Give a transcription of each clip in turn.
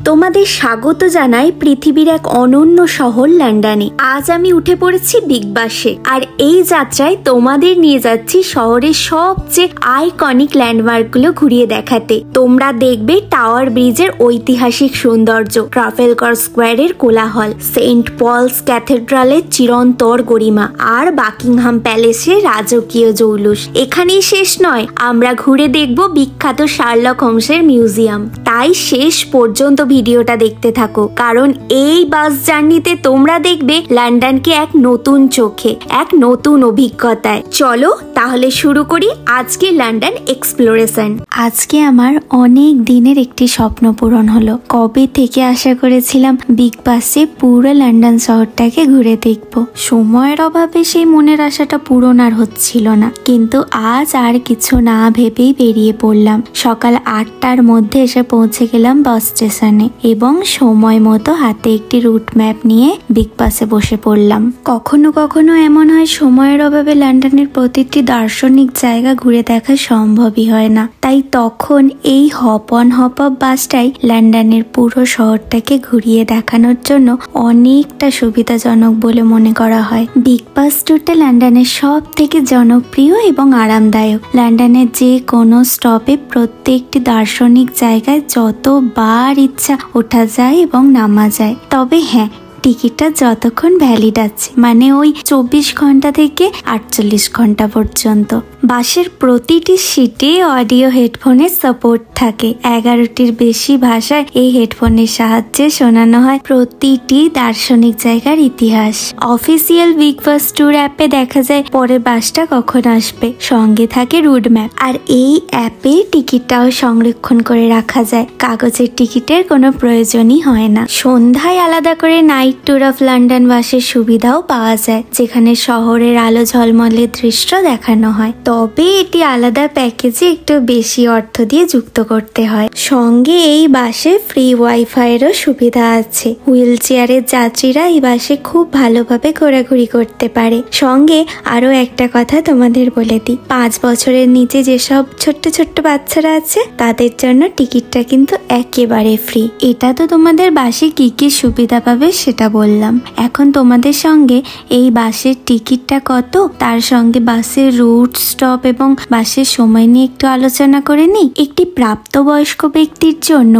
তোমাদের স্বাগত জানাই পৃথিবীর এক অনন্য শহর লন্ডনে। আজ আমি উঠে পড়েছি বিগ বাসে, আর এই যাত্রায় তোমাদের নিয়ে যাচ্ছি শহরের সবচেয়ে আইকনিক ল্যান্ডমার্কগুলো ঘুরিয়ে দেখাতে। তোমরা দেখবে টাওয়ার ব্রিজের ঐতিহাসিক সৌন্দর্য, ট্রাফালগার স্কোয়ারের কোলাহল, সেন্ট পলস ক্যাথেড্রালের চিরন্তর গরিমা, আর বাকিংহাম প্যালেসের রাজকীয় জৌলুস। এখানেই শেষ নয়, আমরা ঘুরে দেখব বিখ্যাত শার্লক হোমসের মিউজিয়াম। তাই শেষ পর্যন্ত ভিডিওটা দেখতে থাকো, কারণ এই বাস জার্নিতে তোমরা দেখবে লন্ডনকে এক নতুন চোখে, এক নতুন অভিজ্ঞতায়। চলো তাহলে শুরু করি আজকে লন্ডন এক্সপ্লোরেশন। আজকে আমার অনেক দিনের একটি স্বপ্ন পূরণ হলো। কবে থেকে আশা করেছিলাম বিগ বাসে পুরো লন্ডন শহরটাকে ঘুরে দেখব। সময়ের অভাবে সেই মনের আশাটা পূরণ আর হচ্ছিল না, কিন্তু আজ আর কিছু না ভেবেই বেরিয়ে পড়লাম। সকাল 8টার মধ্যে এসে পৌঁছে গেলাম বাস স্টেশনে এবং সময় মতো হাতে একটি রুট ম্যাপ নিয়ে বিগ বাসে বসে পড়লাম। কখনো কখনো এমন হয় সময়ের অভাবে লন্ডনের প্রতিটি দার্শনিক জায়গা ঘুরে দেখা সম্ভবই হয় না, তাই তখন এই হপ অন হপ অফ বাসটাই লন্ডনের পুরো শহরটাকে ঘুরিয়ে দেখানোর জন্য অনেকটা সুবিধাজনক বলে মনে করা হয়। বিগ বাস ট্যুরটা লন্ডনের সব থেকে জনপ্রিয় এবং আরামদায়ক। লন্ডনের যে কোনো স্টপে প্রত্যেকটি দার্শনিক জায়গায় যতবার ইচ্ছা ওঠা যায় এবং নামা যায়। তবে হ্যাঁ, টিকিটটা যতক্ষণ ভ্যালিড আছে, মানে ওই 24 ঘন্টা থেকে 48 ঘন্টা পর্যন্ত। বাসের প্রতিটি সিটে অডিও হেডফোনের সাপোর্ট থাকে। 11টির বেশি ভাষায় এই হেডফোনের সাহায্যে শোনানো হয় প্রতিটি দার্শনিক জায়গার ইতিহাস। অফিসিয়াল বিগ বাস ট্যুর অ্যাপে দেখা যায় পরের বাসটা কখন আসবে, সঙ্গে থাকে রুট ম্যাপ, আর এই অ্যাপে টিকিটটাও সংরক্ষণ করে রাখা যায়। কাগজের টিকিটের কোনো প্রয়োজনই হয় না। সন্ধ্যায় আলাদা করে নাইট ট্যুর অফ লন্ডন বাসের সুবিধাও পাওয়া যায়, যেখানে শহরের আলো ঝলমলের দৃশ্য দেখানো হয়। তবে এটি আলাদা প্যাকেজে একটু বেশি অর্থ দিয়ে যুক্ত করতে হয়। সঙ্গে এই বাসে ফ্রি ওয়াইফাইয়েরও সুবিধা আছে। হুইল চেয়ারের যাত্রীরা এই বাসে খুব ভালোভাবে ঘোরাঘুরি করতে পারে। সঙ্গে আরো একটা কথা তোমাদের বলে দিই, 5 বছরের নিচে যেসব ছোট্ট ছোট্ট বাচ্চারা আছে তাদের জন্য টিকিটটা কিন্তু একেবারে ফ্রি। এটা তো তোমাদের বাসে কি কি সুবিধা পাবে সেটা বললাম। এখন তোমাদের সঙ্গে এই বাসের টিকিটটা কত, তার সঙ্গে বাসের রুট, স্টপ এবং বাসের সময় নিয়ে একটু আলোচনা করে নিই। একটি প্রাপ্তবয়স্ক ব্যক্তির জন্য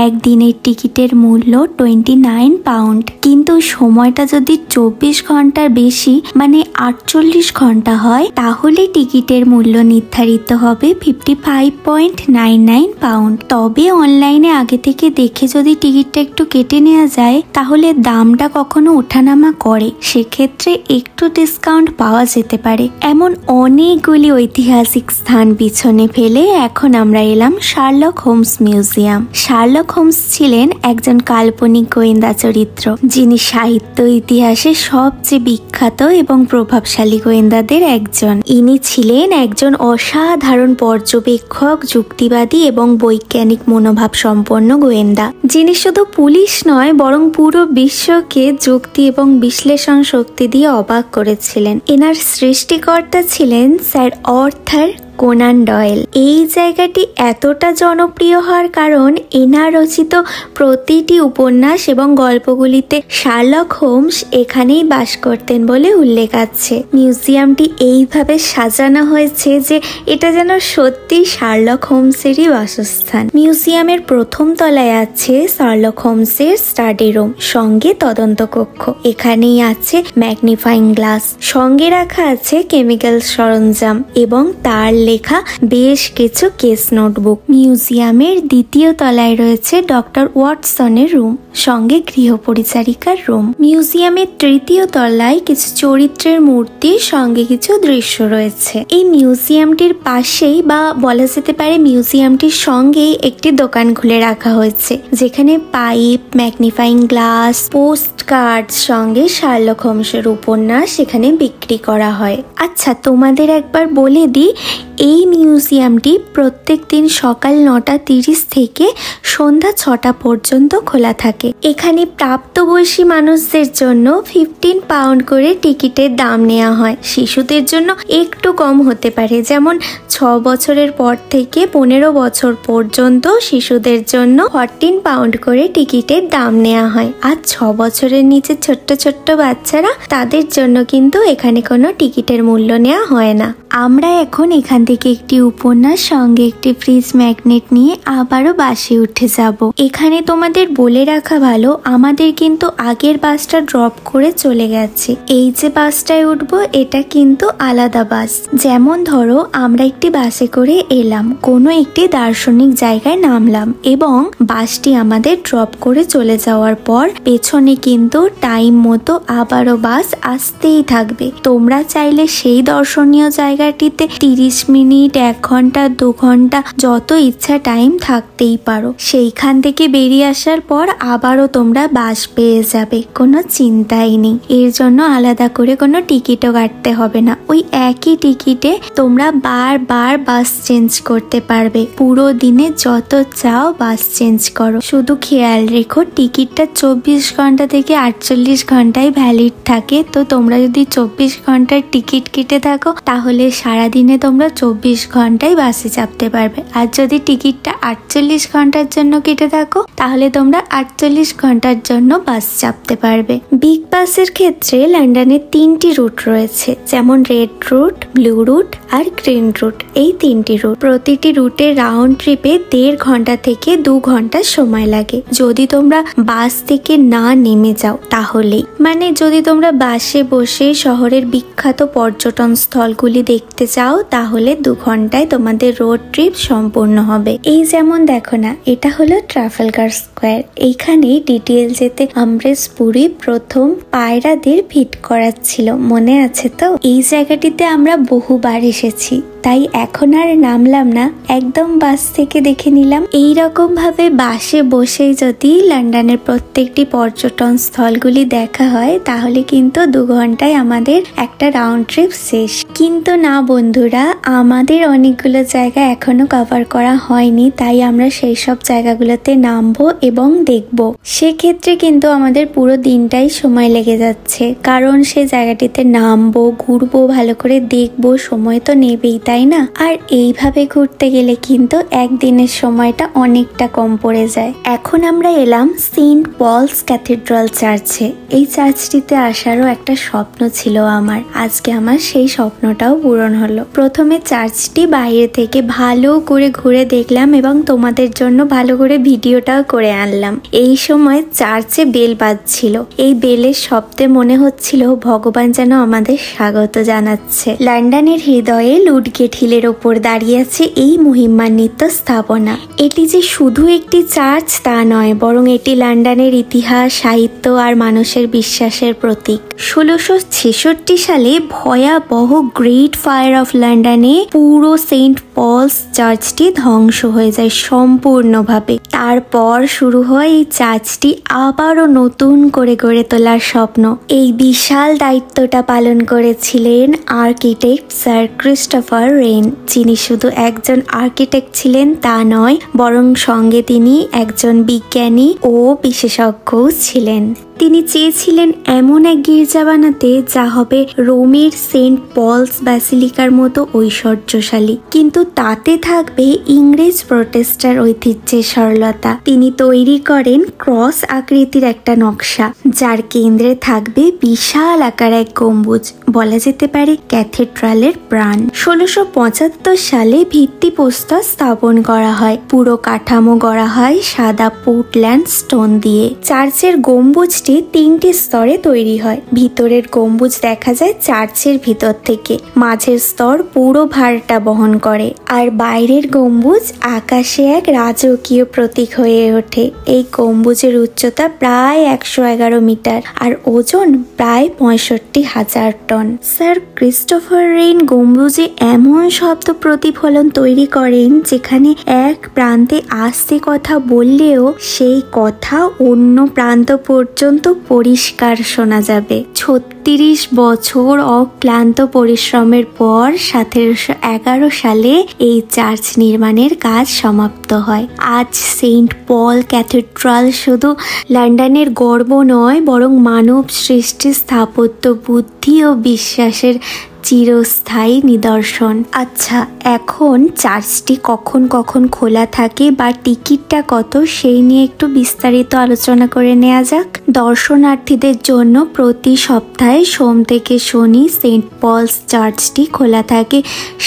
একদিনের টিকিটের মূল্য 29 পাউন্ড, কিন্তু সময়টা যদি 24 ঘন্টার বেশি মানে 48 ঘন্টা হয়, তাহলে টিকিটের মূল্য নির্ধারিত হবে 55.99 পাউন্ড। তবে অনলাইনে আগে থেকে দেখে যদি টিকিটটা একটু কেটে নেওয়া যায়, তাহলে দামটা কখনো ওঠানামা করে, সেক্ষেত্রে একটু ডিসকাউন্ট পাওয়া যেতে পারে। এমন অনেকগুলি ঐতিহাসিক স্থান পিছনে ফেলে এখন আমরা এলাম Sherlock Holmes museum. Sherlock Holmes ছিলেন একজন কাল্পনিক গোয়েন্দা চরিত্র, যিনি সাহিত্য ইতিহাসে সবচেয়ে বিখ্যাত এবং প্রভাবশালী গোয়েন্দাদের একজন। ইনি ছিলেন একজন অসাধারণ পর্যবেক্ষক, যুক্তিবাদী এবং বৈজ্ঞানিক মনোভাব সম্পন্ন গোয়েন্দা, যিনি শুধু পুলিশ নয় বরং পুরো বিশ্বকে যুক্তি এবং বিশ্লেষণ শক্তি দিয়ে অবাক করেছিলেন। এনার সৃষ্টিকর্তা ছিলেন স্যার আর্থার কোনান ডয়েল। এই জায়গাটি এতটা জনপ্রিয় হওয়ার কারণ এনার রচিত প্রতিটি উপন্যাস এবং গল্পগুলিতে শার্লক হোমস এখানেই বাস করতেন বলে উল্লেখ আছে। মিউজিয়ামটি এইভাবে সাজানো হয়েছে যে এটা যেন সত্যি শার্লক হোমসেরই বাসস্থান। মিউজিয়ামের প্রথম তলায় আছে শার্লক হোমসের স্টাডি রুম, সঙ্গে তদন্ত কক্ষ। এখানেই আছে ম্যাগনিফাইং গ্লাস, সঙ্গে রাখা আছে কেমিক্যাল সরঞ্জাম এবং তার লেখা বেশ কিছু কেস নোটবুক। মিউজিয়ামের দ্বিতীয় তলায় রয়েছে ডক্টর ওয়াটসনের রুম, সঙ্গে গৃহ পরিচারিকার রুম। মিউজিয়ামের তৃতীয় তলায় কিছু চরিত্রের মূর্তি, সঙ্গে কিছু দৃশ্য রয়েছে। এই মিউজিয়ামটির পাশেই বা বলা যেতে পারে মিউজিয়ামটির সঙ্গেই একটি দোকান খুলে রাখা হয়েছে, যেখানে pipe, magnifying glass, post card সঙ্গে শার্লক হোমসের উপন্যাস এখানে বিক্রি করা হয়। আচ্ছা, তোমাদের একবার বলে দিই, এই মিউজিয়ামটি প্রত্যেক দিন সকাল 9:30 থেকে সন্ধ্যা 6টা পর্যন্ত খোলা থাকে। এখানে প্রাপ্তবয়স্ক মানুষদের জন্য 15 পাউন্ড করে টিকিটের দাম নেওয়া হয়। শিশুদের জন্য একটু কম হতে পারে, যেমন 6 বছরের পর থেকে 15 বছর পর্যন্ত শিশুদের জন্য 14 পাউন্ড করে টিকিটের দাম নেওয়া হয়। আর 6 বছরের নিচে ছোট্ট ছোট্ট বাচ্চারা, তাদের জন্য কিন্তু এখানে কোনো টিকিটের মূল্য নেওয়া হয় না। আমরা এখন এখান থেকে একটি উপন্যাস সঙ্গে একটি ফ্রিজ ম্যাগনেট নিয়ে আবারও বাসে উঠে যাব। এখানে তোমাদের বলে রাখা ভালো, আমাদের কিন্তু আগের বাসটা ড্রপ করে চলে গেছে। এই যে বাসটায় উঠবো এটা কিন্তু আলাদা বাস। যেমন ধরো আমরা একটি বাসে করে এলাম, কোনো একটি দার্শনিক জায়গায় নামলাম এবং বাসটি আমাদের ড্রপ করে চলে যাওয়ার পর পেছনে কিন্তু টাইম মতো আবারও বাস আসতেই থাকবে। তোমরা চাইলে সেই দর্শনীয় জায়গাটিতে 30 মিনিট, 1 ঘন্টা, 2 ঘন্টা যত ইচ্ছা টাইম থাকতেই পারো। সেইখান থেকে বেরিয়ে আসার পর আবারও তোমরা বাস পেয়ে যাবে, কোনো চিন্তাই নেই। এর জন্য আলাদা করে কোনো টিকিটও কাটতে হবে না। ওই একই টিকিটে তোমরা বারবার বাস চেঞ্জ করতে পারবে। পুরো দিনে যত চাও বাস চেঞ্জ করো। শুধু খেয়াল রেখো টিকিটটা 24 ঘন্টা থেকে 48 ঘন্টায় ভ্যালিড থাকে। তো তোমরা যদি 24 ঘন্টার টিকিট কেটে থাকো তাহলে সারাদিনে তোমরা 24 ঘন্টায় বাসে চাপতে পারবে। আর যদি টিকিটটা 48 ঘন্টার জন্য কেটে থাকো তাহলে তোমরা 48 ঘন্টার জন্য বাস চাপতে পারবে। বিগ বাসের ক্ষেত্রে লন্ডনে 3টি রুট রয়েছে, যেমন রেড রুট, ব্লু রুট আর গ্রিন রুট। এই 3টি রুট, প্রতিটি রুটে রাউন্ড ট্রিপে 1.5 ঘন্টা থেকে 2 ঘন্টা সময় লাগে। যদি তোমরা বাস থেকে না নেমে যাও তাহলেই, মানে যদি তোমরা বাসে বসে শহরের বিখ্যাত পর্যটন স্থলগুলি দেখতে চাও তাহলে 2 ঘন্টায় তোমাদের রোড ট্রিপ সম্পূর্ণ হবে। এই যেমন দেখো না, এটা হলো ট্রাফালগার স্কোয়ার। এইখানে ডিটিএল যেতে আমব্রেসপুরি প্রথম পায়রাদের ভিট করাচ্ছিল, মনে আছে তো? এই জায়গাটিতে আমরা বহুবার এসেছি, তাই এখন আর নামলাম না, একদম বাস থেকে দেখে নিলাম। এইরকম ভাবে বাসে বসেই যদি লন্ডনের প্রত্যেকটি পর্যটন স্থলগুলি দেখা হয় তাহলে কিন্তু 2 ঘন্টায় আমাদের একটা রাউন্ড ট্রিপ শেষ। কিন্তু না বন্ধুরা, আমাদের অনেকগুলো জায়গা এখনো কভার করা হয়নি, তাই আমরা সেই সব জায়গাগুলোতে নামবো এবং দেখবো। সেক্ষেত্রে কিন্তু আমাদের পুরো দিনটাই সময় লেগে যাচ্ছে, কারণ সেই জায়গাটিতে নামবো, ঘুরবো, ভালো করে দেখবো, সময় তো নেবেই, তাই না? আর এইভাবে ঘুরতে গেলে কিন্তু একদিনের সময়টা অনেকটা কম পড়ে যায়। এখন আমরা এলাম সেন্ট পলস ক্যাথিড্রাল চার্চে। এই চার্চটিতে আসারও একটা স্বপ্ন ছিল আমার, আজকে আমার সেই স্বপ্নটাও পূরণ হলো। প্রথমে চার্চটি বাইরে থেকে ভালো করে ঘুরে দেখলাম এবং তোমাদের জন্য ভালো করে ভিডিওটাও করে আনলাম। এই সময় চার্চে বেল বাজছিল। এই বেলের শব্দে মনে হচ্ছিল ভগবান যেন আমাদের স্বাগত জানাচ্ছে। লন্ডনের হৃদয়ে লুডগেট হিলের ওপর দাঁড়িয়ে আছে এই মহিমান্বিত স্থাপনা। এটি যে শুধু একটি চার্চ তা নয়, বরং এটি লন্ডনের ইতিহাস, সাহিত্য আর মানুষের বিশ্বাসের প্রতীক। 1666 সালে ভয়াবহ গ্রেট ফায়ার অফ লন্ডনে পুরো সেন্ট পলস চার্চটি ধ্বংস হয়ে যায় সম্পূর্ণভাবে। তারপর শুরু হয় এই চার্চটি আবারও নতুন করে গড়ে তোলার স্বপ্ন। এই বিশাল দায়িত্বটা পালন করেছিলেন আর্কিটেক্ট স্যার ক্রিস্টোফার রেন, যিনি শুধু একজন আর্কিটেক্ট ছিলেন তা নয়, বরং সঙ্গে তিনি একজন বিজ্ঞানী ও বিশেষজ্ঞও ছিলেন। তিনি চেয়েছিলেন এমন এক গির্জা বানাতে যা হবে রোমের সেন্ট পলস ব্যাসিলিকার মতো ঐশ্বর্যশালী, কিন্তু তাতে থাকবে ইংরেজ প্রোটেস্টার ঐতিহ্যের সরলতা। তিনি তৈরি করেন ক্রস আকৃতির একটা নকশা, যার কেন্দ্রে থাকবে বিশাল আকার এক গম্বুজ, বলা যেতে পারে ক্যাথেড্রালের প্রাণ। 1675 সালে ভিত্তিপ্রস্তর স্থাপন করা হয়। পুরো কাঠামো গড়া হয় সাদা পোর্টল্যান্ড স্টোন দিয়ে। চার্চের গম্বুজটি 3টে স্তরে তৈরি হয়। ভিতরের গম্বুজ দেখা যায় চার্চের ভিতর থেকে, মাঝের স্তর পুরো ভারটা বহন করে, আর বাইরের গম্বুজ আকাশে এক রাজকীয় প্রতীক হয়ে ওঠে। এই গম্বুজের উচ্চতা প্রায় 111 মিটার আর ওজন প্রায় 65,000 টন। স্যার ক্রিস্টোফার রেন গম্বুজে এমন শব্দ প্রতিফলন তৈরি করেন যেখানে এক প্রান্তে আস্তে কথা বললেও সেই কথা অন্য প্রান্ত পর্যন্ত পর্যন্ত পরিষ্কার শোনা যাবে। 36 বছর অক্লান্ত পরিশ্রমের পর 1711 সালে এই চার্চ নির্মাণের কাজ সমাপ্ত হয়। আজ সেন্ট পল ক্যাথেড্রাল শুধু লন্ডনের গর্ব নয়, বরং মানব সৃষ্টি স্থাপত্য বুদ্ধি ও বিশ্বাসের চিরস্থায়ী নিদর্শন। আচ্ছা, এখন চার্চটি কখন কখন খোলা থাকে বা টিকিটটা কত, সেই নিয়ে একটু বিস্তারিত আলোচনা করে নেওয়া যাক। দর্শনার্থীদের জন্য প্রতি সপ্তাহে সোম থেকে শনি সেন্ট পলস চার্চটি খোলা থাকে।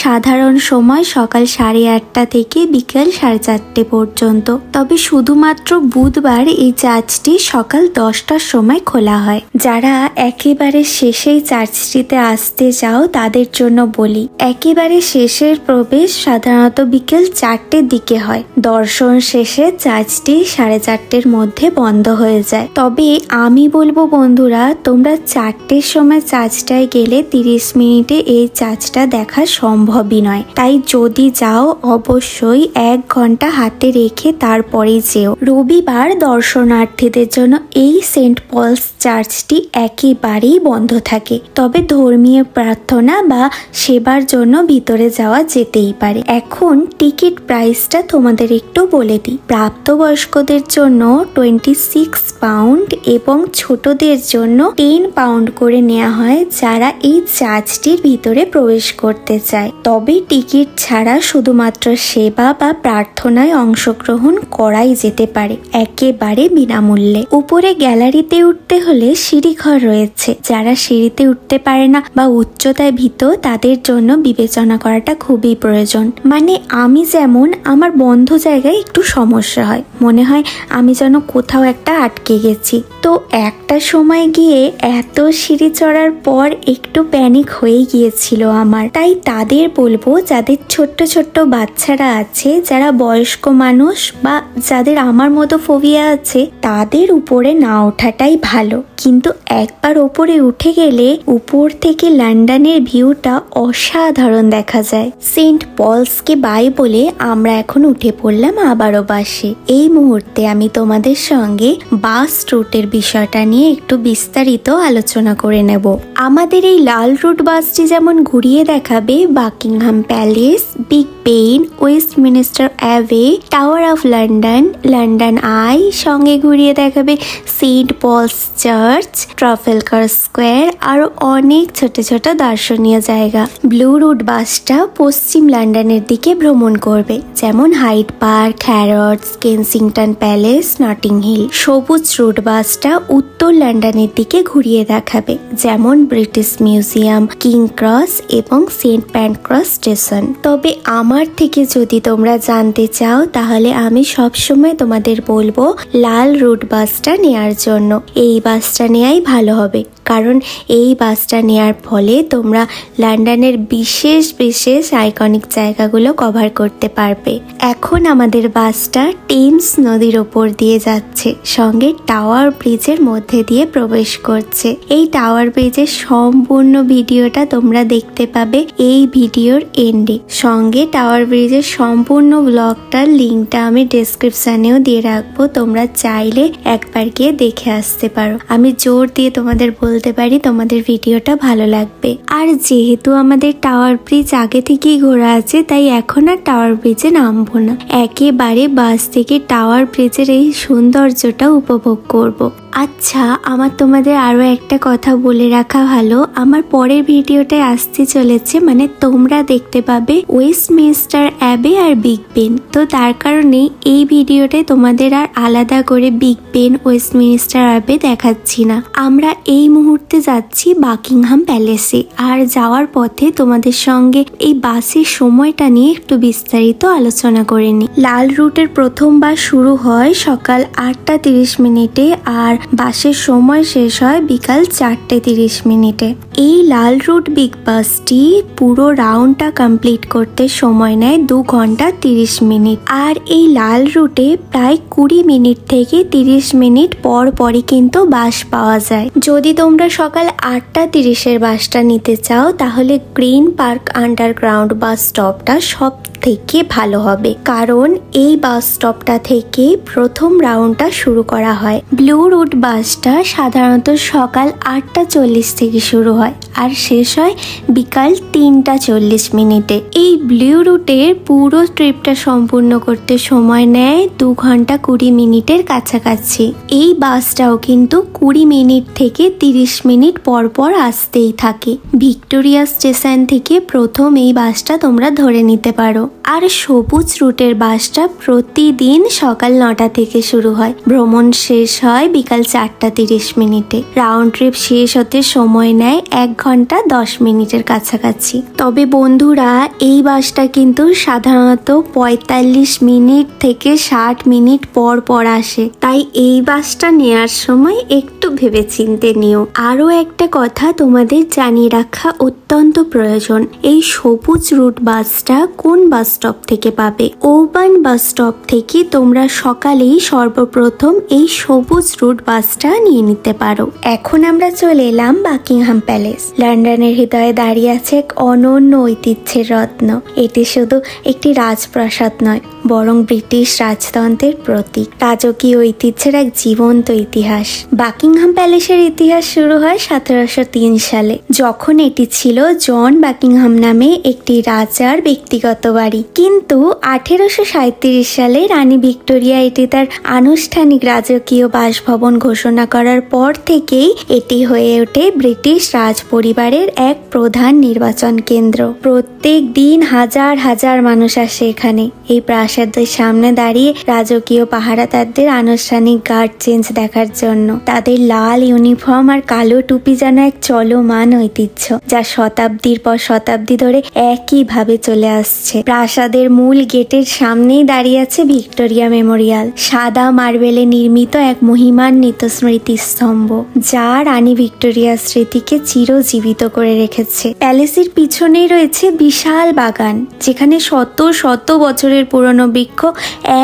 সাধারণ সময় সকাল 8:30 থেকে বিকেল 4:30 পর্যন্ত। তবে শুধুমাত্র বুধবার এই চার্চটি সকাল 10টার সময় খোলা হয়। যারা একেবারে শেষেই চার্চটিতে আসতে চাও তাদের জন্য বলি, একেবারে শেষের প্রবেশ সাধারণত বিকেল 4টের দিকে হয়। দর্শন শেষে চার্চটি 4:30 মধ্যে বন্ধ হয়ে যায়। তবে আমি বলবো বন্ধুরা, তোমরা 4টের সময় চার্চটায় গেলে 30 মিনিটে এই চার্চটা দেখা সম্ভবই নয়। তাই যদি যাও অবশ্যই 1 ঘন্টা হাতে রেখে তারপরেই যেও। রবিবার দর্শনার্থীদের জন্য এই সেন্ট পলস চার্চটি একেবারেই বন্ধ থাকে। তবে ধর্মীয় প্রার্থনা বা সেবার জন্য ভিতরে যাওয়া যেতেই পারে। এখন টিকিট প্রাইসটা তোমাদের একটু বলে দিই। প্রাপ্তবয়স্কদের জন্য 26 পাউন্ড এবং ছোটদের জন্য 10 পাউন্ড করে নেওয়া হয় যারা এই চার্চটির ভিতরে প্রবেশ করতে চায়। তবে টিকিট ছাড়া শুধুমাত্র সেবা বা প্রার্থনায় অংশগ্রহণ করাই যেতে পারে, একেবারে বিনামূল্যে। উপরে গ্যালারিতে উঠতে হলে সিঁড়িঘর রয়েছে। যারা সিঁড়িতে উঠতে পারে না বা উচ্চতায় ভীত, তাদের জন্য বিবেচনা করাটা খুবই প্রয়োজন। মানে আমি যেমন, আমার বন্ধ জায়গায় একটু সমস্যা হয়, মনে হয় আমি যেন কোথাও একটা আটকে গেছি। তো একটা সময় গিয়ে এত সিঁড়ি চড়ার পর একটু প্যানিক হয়ে গিয়েছিল আমার। তাই তাদের বলবো, যাদের ছোট্ট ছোট্ট বাচ্চারা আছে, যারা বয়স্ক মানুষ বা যাদের আমার মতো ফোবিয়া আছে, তাদের উপরে না ওঠাটাই ভালো। কিন্তু একবার ওপরে উঠে গেলে উপর থেকে লন্ডনের ভিউটা অসাধারণ দেখা যায়। সেন্ট পলসকে বাই বলে আমরা এখন উঠে পড়লাম আবারও বাসে। এই মুহূর্তে আমি তোমাদের সঙ্গে বাস রুটের বিষয়টা নিয়ে একটু বিস্তারিত আলোচনা করে নেব। আমাদের এই লাল রুট বাসটি যেমন ঘুরিয়ে দেখাবে Buckingham Palace, Big Ben, Westminster Abbey, Tower of London, London Eye, সঙ্গে ঘুরিয়ে দেখাবে Saint Paul's Church, Trafalgar Square, আরো অনেক ছোট ছোট দর্শনীয় জায়গা। ব্লু রুট বাসটা পশ্চিম লন্ডনের দিকে ভ্রমণ করবে, যেমন Hyde Park, Harrods, Kensington Palace, Notting Hill. সবুজ রুট বাসটা উত্তর লন্ডনের দিকে ঘুরিয়ে দেখাবে, যেমন ব্রিটিশ মিউজিয়াম, কিং ক্রস এবং সেন্ট প্যানক্রস স্টেশন। তবে আমার থেকে যদি তোমরা জানতে চাও, তাহলে আমি সবসময় তোমাদের বলবো লাল রুট বাসটা নেয়ার জন্য। এই বাসটা নেয়াই ভালো হবে, কারণ এই বাসটা নেয়ার ফলে তোমরা লন্ডনের বিশেষ বিশেষ আইকনিক জায়গাগুলো কভার করতে পারবে। এখন আমাদের বাসটা টেমস নদীর ওপর দিয়ে যাচ্ছে, সঙ্গে টাওয়ার ব্রিজের মধ্যে দিয়ে প্রবেশ করছে। এই টাওয়ার ব্রিজের সম্পূর্ণ ভিডিওটা তোমরা দেখতে পাবে এই ভিডিওর এন্ডে। সঙ্গে টাওয়ার ব্রিজের সম্পূর্ণ ব্লগটার লিঙ্কটা আমি ডেসক্রিপশনেও দিয়ে রাখবো, তোমরা চাইলে একবার গিয়ে দেখে আসতে পারো। আমি জোর দিয়ে তোমাদের বলতে পারি তোমাদের ভিডিওটা ভালো লাগবে। আর যেহেতু আমাদের টাওয়ার ব্রিজ আগে থেকেই ঘোরা আছে, তাই এখন আর টাওয়ার ব্রিজে নামবো না, একেবারে বাস থেকে টাওয়ার ব্রিজের এই সৌন্দর্যটা উপভোগ করব। আচ্ছা, আমার তোমাদের আরো একটা কথা বলে রাখা ভালো, আমার পরের ভিডিওটায় আসতে চলেছে, মানে তোমরা দেখতে পাবে ওয়েস্টমিনিস্টার অ্যাবে আর বিগ বেন। তো তার কারণে এই ভিডিওটায় তোমাদের আর আলাদা করে বিগ বেন, ওয়েস্টমিনিস্টার অ্যাবে দেখাচ্ছি না। আমরা এই মুহূর্তে যাচ্ছি বাকিংহাম প্যালেসে, আর যাওয়ার পথে তোমাদের সঙ্গে এই বাসের সময়টা নিয়ে একটু বিস্তারিত আলোচনা করে নিই। লাল রুটের প্রথম বাস শুরু হয় সকাল 8:30 মিনিটে, আর বাসের সময় শেষ হয় বিকাল 4:30 মিনিটে। এই লাল রুট বিগ বাসটি পুরো রাউন্ডটা কমপ্লিট করতে সময় নেয় 2 ঘন্টা 30 মিনিট। আর এই লাল রুটে প্রায় 20 মিনিট থেকে 30 মিনিট পর পরই কিন্তু বাস পাওয়া যায়। যদি তোমরা সকাল 8:30 বাসটা নিতে চাও, তাহলে গ্রিন পার্ক আন্ডারগ্রাউন্ড বাস স্টপটা সব থেকে ভালো হবে, কারণ এই বাস স্টপটা থেকে প্রথম রাউন্ডটা শুরু করা হয়। ব্লু রুট বাসটা সাধারণত সকাল 8:40 থেকে শুরু হয় আর শেষ হয় বিকাল 3:40। এই ব্লু রুটের পুরো ট্রিপটা সম্পূর্ণ করতে সময় নেয় 2 ঘন্টা 20 মিনিটের কাছাকাছি। এই বাসটাও কিন্তু 20 মিনিট থেকে 30 মিনিট পর পর আসতেই থাকে। ভিক্টোরিয়া স্টেশন থেকে প্রথম এই বাসটা তোমরা ধরে নিতে পারো। আর সবুজ রুটের বাসটা প্রতিদিন সকাল 9টা থেকে শুরু হয়, ভ্রমণ শেষ হয় বিকাল 4:30। রাউন্ড ট্রিপ শেষ হতে সময় নেয় 1 ঘন্টা 10 মিনিটের কাছাকাছি। তবে বন্ধুরা, এই বাসটা কিন্তু সাধারণত 45 মিনিট থেকে 60 মিনিট পর পর আসে, তাই এই বাসটা নেয়ার সময় একটু ভেবেচিন্তে নিও। আরো একটা কথা তোমাদের জানিয়ে রাখা অত্যন্ত প্রয়োজন, এই সবুজ রুট বাসটা কোন বাস স্টপ থেকে পাবে? ওবার্ন বাস স্টপ থেকে তোমরা সকালেই সর্বপ্রথম এই সবুজ রুট বাসটা নিয়ে নিতে পারো। এখন আমরা চলে এলাম বাকিংহাম প্যালেস। লন্ডনের হৃদয়ে দাঁড়িয়ে আছে এক অনন্য ঐতিহ্যের রত্ন। এটি শুধু একটি রাজপ্রাসাদ নয়, বরং ব্রিটিশ রাজতন্ত্রের প্রতীক, রাজকীয় ঐতিহ্যের এক জীবন্ত ইতিহাস। বাকিংহাম প্যালেসের ইতিহাস শুরু হয় 1703 সালে, যখন এটি ছিল জন বাকিংহাম নামে একটি রাজার ব্যক্তিগত বাড়ি। কিন্তু 1837 সালে রানী ভিক্টোরিয়া এটি তার আনুষ্ঠানিক রাজকীয় বাসভবন ঘোষণা করার পর থেকেই এটি হয়ে ওঠে ব্রিটিশ রাজ পরিবারের এক প্রধান নির্বাচন কেন্দ্র। প্রত্যেক দিন হাজার হাজার মানুষ আসে এখানে এই প্রাসাদের সামনে দাঁড়িয়ে রাজকীয় পাহারাদারদের আনুষ্ঠানিক গার্ড চেঞ্জ দেখার জন্য। তাদের লাল ইউনিফর্ম আর কালো টুপি যেন এক চলমান ঐতিহ্য, যা শতাব্দীর পর শতাব্দী ধরে একইভাবে চলে আসছে। প্রাসাদের মূল গেটের সামনেই দাঁড়িয়ে আছে ভিক্টোরিয়া মেমোরিয়াল, সাদা মার্বেলে নির্মিত এক মহিমান্বিত স্মৃতিস্তম্ভ, যা রানী ভিক্টোরিয়ার স্মৃতিকে চিরজীবিত করে রেখেছে। প্যালেসের পিছনেই রয়েছে বিশাল বাগান, যেখানে শত শত বছরের পুরনো বৃক্ষ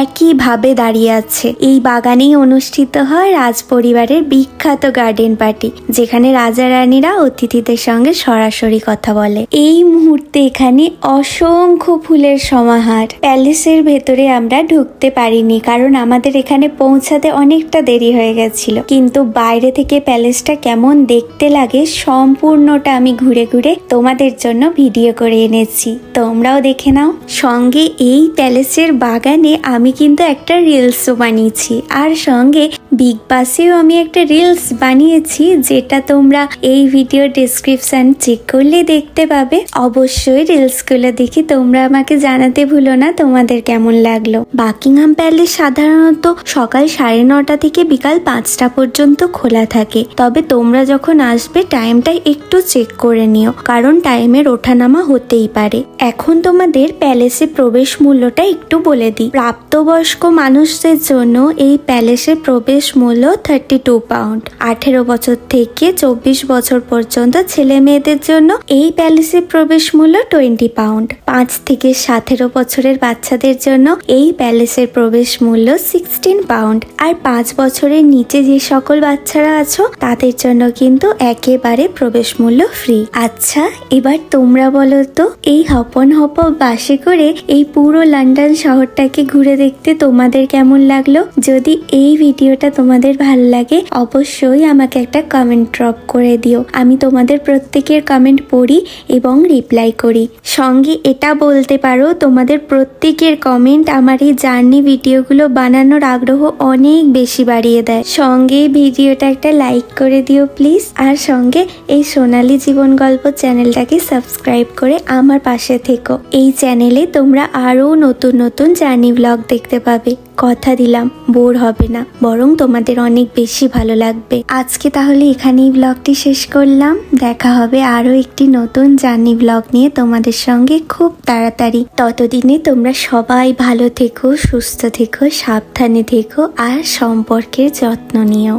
একইভাবে দাঁড়িয়ে আছে। এই বাগানেই অনুষ্ঠিত হয় রাজ পরিবারের বিখ্যাত গার্ডেন পার্টি, যেখানে রাজা রানীরা অতিথিদের সঙ্গে সরাসরি কথা বলে। এই মুহূর্তে এখানে অসংখ্য ফুলের সমাহার। প্যালেসের ভেতরে আমরা ঢুকতে পারিনি, কারণ আমাদের এখানে পৌঁছাতে অনেকটা দেরি হয়ে গেছিল। কিন্তু বাইরে থেকে প্যালেসটা কেমন দেখতে লাগে সম্পূর্ণটা আমি ঘুরে ঘুরে তোমাদের জন্য ভিডিও করে এনেছি, তোমরাও দেখে নাও। সঙ্গে এই প্যালেসের বাগানে আমি কিন্তু একটা রিলসও বানিয়েছি, আর সঙ্গে বিগ বাসেও আমি একটা রিলস বানিয়েছি, যেটা তোমরা এই ভিডিও ডেসক্রিপশন চেক করলে দেখতে পাবে। অবশ্যই রিলসগুলো দেখে তোমরা আমাকে জানাতে ভুলো না তোমাদের কেমন লাগলো। বাকিংহাম প্যালেস সাধারণত সকাল 9:30 থেকে বিকাল 5টা পর্যন্ত খোলা থাকে, তবে তোমরা যখন আসবে টাইমটা একটু চেক করে নিও, কারণ টাইমের ওঠানামা হতেই পারে। এখন তোমাদের প্যালেসে প্রবেশ মূল্যটা একটু বলে দিই। প্রাপ্তবয়স্ক মানুষদের জন্য এই প্যালেসের প্রবেশ মূল্য 32 পাউন্ড। 18 বছর থেকে 24 বছর পর্যন্ত ছেলে মেয়েদের জন্য এই প্যালেসের প্রবেশ মূল্য 20 পাউন্ড। 5 থেকে 17 বছরের বাচ্চাদের জন্য এই প্যালেসের প্রবেশ মূল্য 16 পাউন্ড। আর 5 বছরের নিচে যে সকল বাচ্চারা আছো তাদের জন্য কিন্তু একেবারে প্রবেশ মূল্য ফ্রি। আচ্ছা, এবার তোমরা বলো তো, এই হপন হপ বাসে করে এই পুরো লন্ডন শহরটাকে ঘুরে দেখতে তোমাদের কেমন লাগলো? যদি এই ভিডিওটা তোমাদের ভালো লাগে অবশ্যই আমাকে একটা কমেন্ট ড্রপ করে দিও। আমি তোমাদের প্রত্যেকের কমেন্ট পড়ি এবং রিপ্লাই করি। সঙ্গে এটা বলতে পারো, তোমাদের প্রত্যেকের কমেন্ট আমার এই জার্নি ভিডিওগুলো বানানোর আগ্রহ অনেক বেশি বাড়িয়ে দেয়। সঙ্গে ভিডিওটা একটা লাইক করে দিও প্লিজ, আর সঙ্গে এই সোনালী জীবন গল্প চ্যানেলটাকে সাবস্ক্রাইব করে আমার পাশে থেকো। এই চ্যানেলে তোমরা আরো নতুন নতুন জার্নি ব্লগ দেখতে পাবে। কথা দিলাম বোর হবে না, বরং তোমাদের অনেক বেশি ভালো লাগবে। আজকে তাহলে এখানেই ব্লগটি শেষ করলাম। দেখা হবে আরো একটি নতুন জার্নি ব্লগ নিয়ে তোমাদের সঙ্গে খুব তাড়াতাড়ি। ততদিনে তোমরা সবাই ভালো থেকো, সুস্থ থেকো, সাবধানে থেকো আর সম্পর্কের যত্ন নিও।